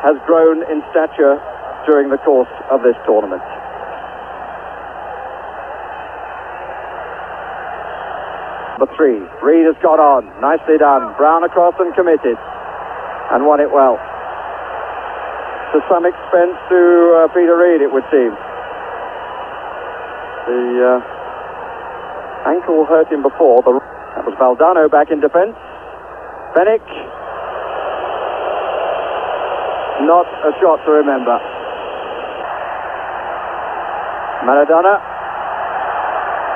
has grown in stature during the course of this tournament. Number 3, Reid has got on, nicely done. Brown across and committed, and won it well. To some expense to Peter Reid, it would seem. The ankle hurt him before. That was Valdano back in defence. Fennick. Not a shot to remember. Maradona.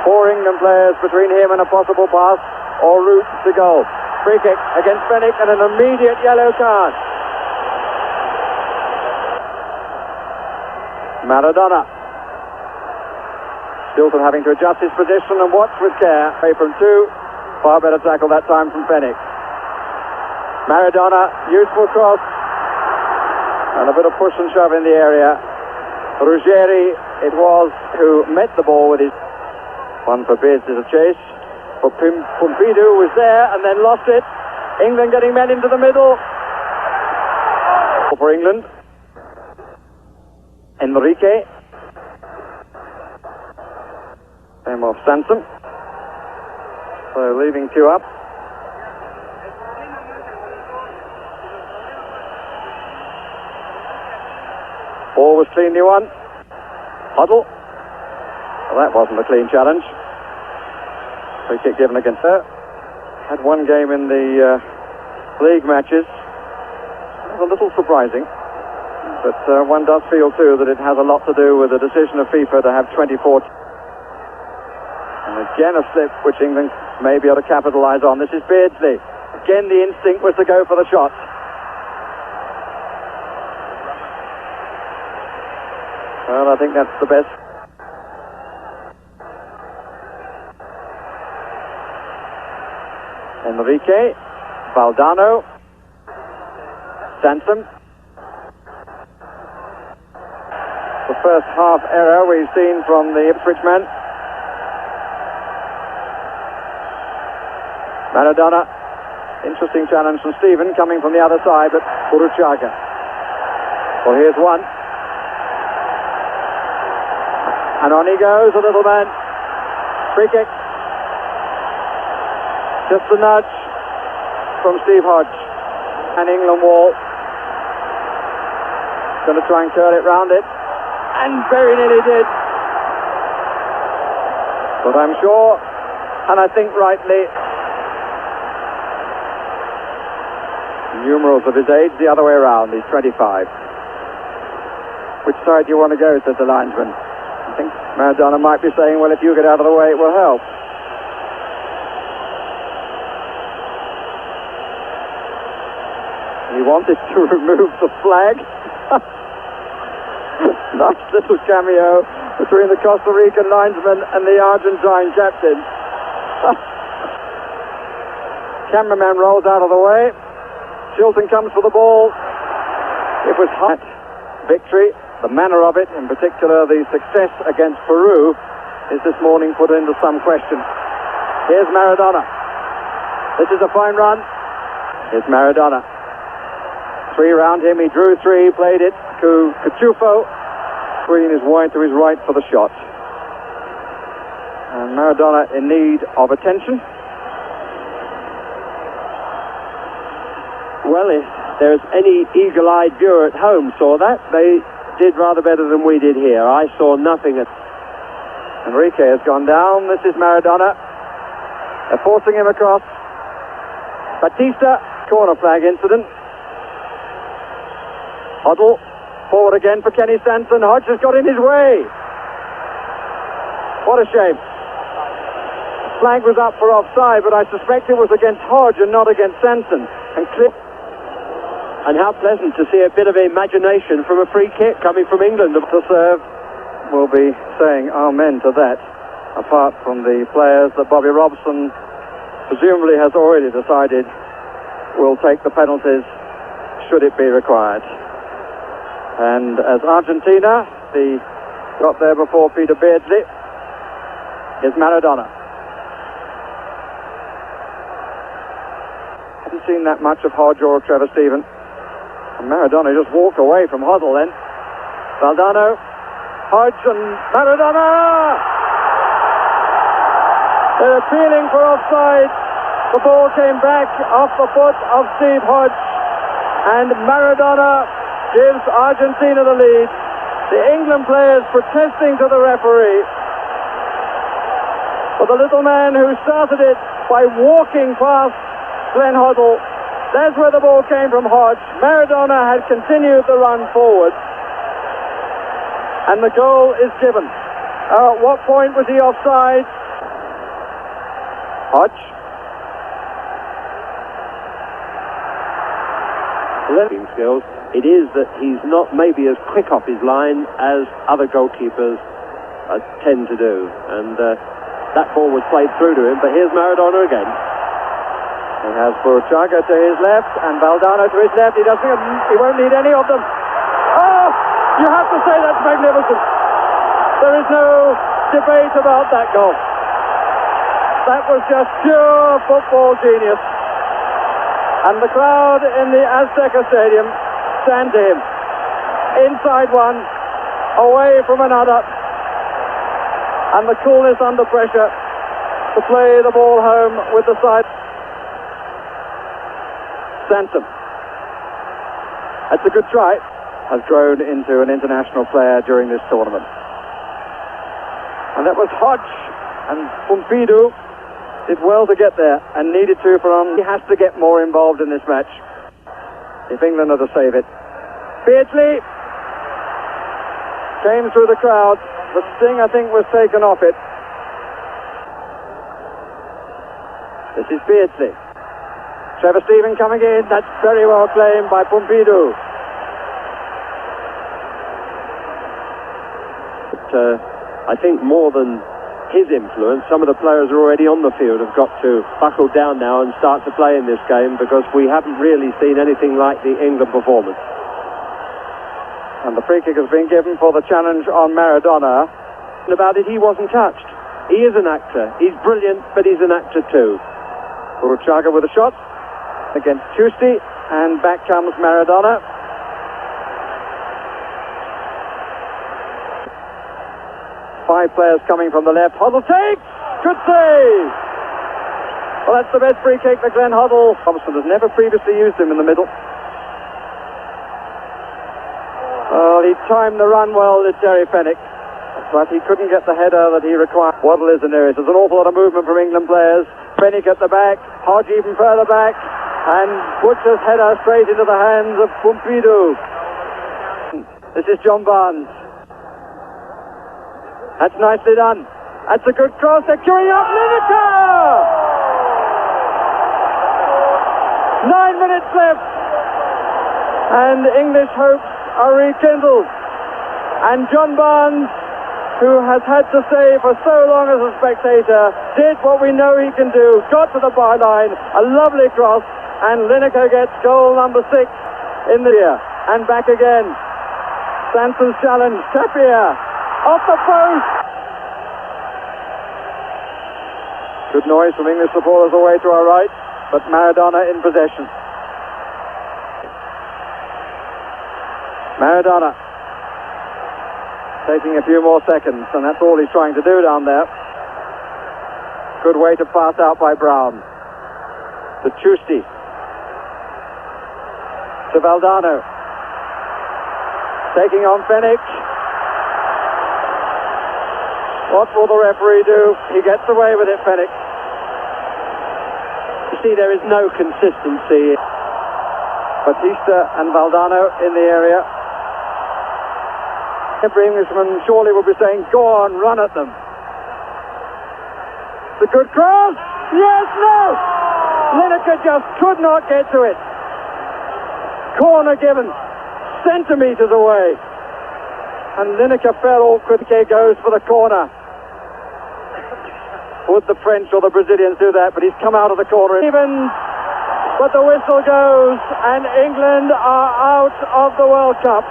4 England players between him and a possible pass or route to goal. Free kick against Fennick and an immediate yellow card. Maradona. Stilton having to adjust his position and watch with care. Away from 2. Far better tackle that time from Fennick. Maradona, useful cross. And a bit of push and shove in the area. Ruggeri, it was, who met the ball with his... One for Beardsley to chase. For Pompidou was there and then lost it. England getting men into the middle. For England. Enrique. Same off Sanson. So leaving 2 up. Ball was cleanly won. Huddle. Well, that wasn't a clean challenge. Free kick given against her. Had 1 game in the league matches. It was a little surprising. But one does feel too that it has a lot to do with the decision of FIFA to have 24. And again a slip which England may be able to capitalise on. This is Beardsley. Again the instinct was to go for the shot. Well, I think that's the best. Enrique, Valdano, Sanson. The first half error we've seen from the Ipswich men. Maradona, interesting challenge from Stephen coming from the other side, but Uruchaga. Well, here's one. And on he goes, the little man. Free kick. Just a nudge from Steve Hodge. And England wall. Going to try and curl it round it. And very nearly did. But I'm sure, and I think rightly, numerals of his age the other way around. He's 25. Which side do you want to go, says the linesman. I think Maradona might be saying, well, if you get out of the way, it will help. He wanted to remove the flag. Nice little cameo between the Costa Rican linesman and the Argentine captain. Cameraman rolls out of the way. Chilton comes for the ball. It was hot. Victory, the manner of it, in particular the success against Peru, is this morning put into some question. Here's Maradona. This is a fine run. Here's Maradona. 3 round him, he drew 3, played it to Cachufo. Green is wide to his right for the shot. And Maradona in need of attention. Well, if there's any eagle-eyed viewer at home saw that, they did rather better than we did here. I saw nothing. Enrique has gone down. This is Maradona. They're forcing him across. Batista, corner flag incident. Huddle, forward again for Kenny Sanson. Hodge has got in his way. What a shame. Flag was up for offside, but I suspect it was against Hodge and not against Sanson. And how pleasant to see a bit of imagination from a free kick coming from England. To serve, we'll be saying amen to that, apart from the players that Bobby Robson presumably has already decided will take the penalties should it be required. And as Argentina, got there before Peter Beardsley, is Maradona. Haven't seen that much of Hodge or Trevor Stephen. And Maradona just walked away from Hoddle then. Valdano, Hodge and Maradona! They're appealing for offside. The ball came back off the foot of Steve Hodge, and Maradona gives Argentina the lead. The England players protesting to the referee. But the little man who started it by walking past Glenn Hoddle, that's where the ball came from Hodge. Maradona had continued the run forward, and the goal is given. At what point was he offside? Hodge. Skills. It is that he's not maybe as quick off his line as other goalkeepers tend to do, and that ball was played through to him. But here's Maradona again. He has Burruchaga to his left and Valdano to his left. He won't need any of them. Oh, you have to say that's magnificent. There is no debate about that goal. That was just pure football genius. And the crowd in the Azteca Stadium stand to him. Inside one, away from another. And the coolness under pressure to play the ball home with the side. Sansom. That's a good try. Has grown into an international player during this tournament. And that was Hodge, and Pompidou did well to get there and needed to he has to get more involved in this match if England are to save it. Beardsley came through the crowd. The sting, I think, was taken off it. This is Beardsley. Trevor Stephen coming in. That's very well claimed by Pompidou. But, I think more than his influence, some of the players are already on the field have got to buckle down now and start to play in this game, because we haven't really seen anything like the England performance. And the free kick has been given for the challenge on Maradona. About it, he wasn't touched. He is an actor. He's brilliant, but he's an actor too. Burruchaga with a shot against Tusti, and back comes Maradona. Five players coming from the left. Hoddle takes! Good save! Well, that's the best free kick that Glenn Hoddle. Thompson has never previously used him in the middle. Oh, he timed the run well, did Terry Fenwick, but he couldn't get the header that he required. Waddle is the nearest. There's an awful lot of movement from England players. Fenwick at the back, Hodge even further back, and Butcher's header straight into the hands of Pompidou. This is John Barnes. That's nicely done. That's a good cross. They're queuing up. Lineker! 9 minutes left. And English hopes are rekindled. And John Barnes, who has had to stay for so long as a spectator, did what we know he can do. Got to the byline. A lovely cross. And Lineker gets goal number 6 in the year. And back again. Sanson's challenge. Tapia. Off the post! Good noise from English supporters away to our right, but Maradona in possession. Maradona taking a few more seconds, and that's all he's trying to do down there. Good way to pass out by Brown. To Tusti. To Valdano. Taking on Fenwick. What will the referee do? He gets away with it, Fenwick. You see, there is no consistency. Batista and Valdano in the area. Every Englishman surely will be saying, go on, run at them. The good cross! Yes, no! Lineker just could not get to it. Corner given, centimetres away. And Lineker fell awkwardly, goes for the corner. Would the French or the Brazilians do that? But he's come out of the corner. Even, but the whistle goes, and England are out of the World Cup.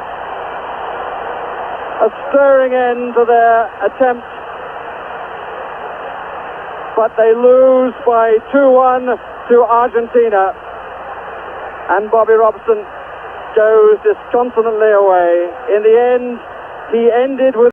A stirring end to their attempt. But they lose by 2-1 to Argentina. And Bobby Robson goes disconsolately away. In the end, he ended with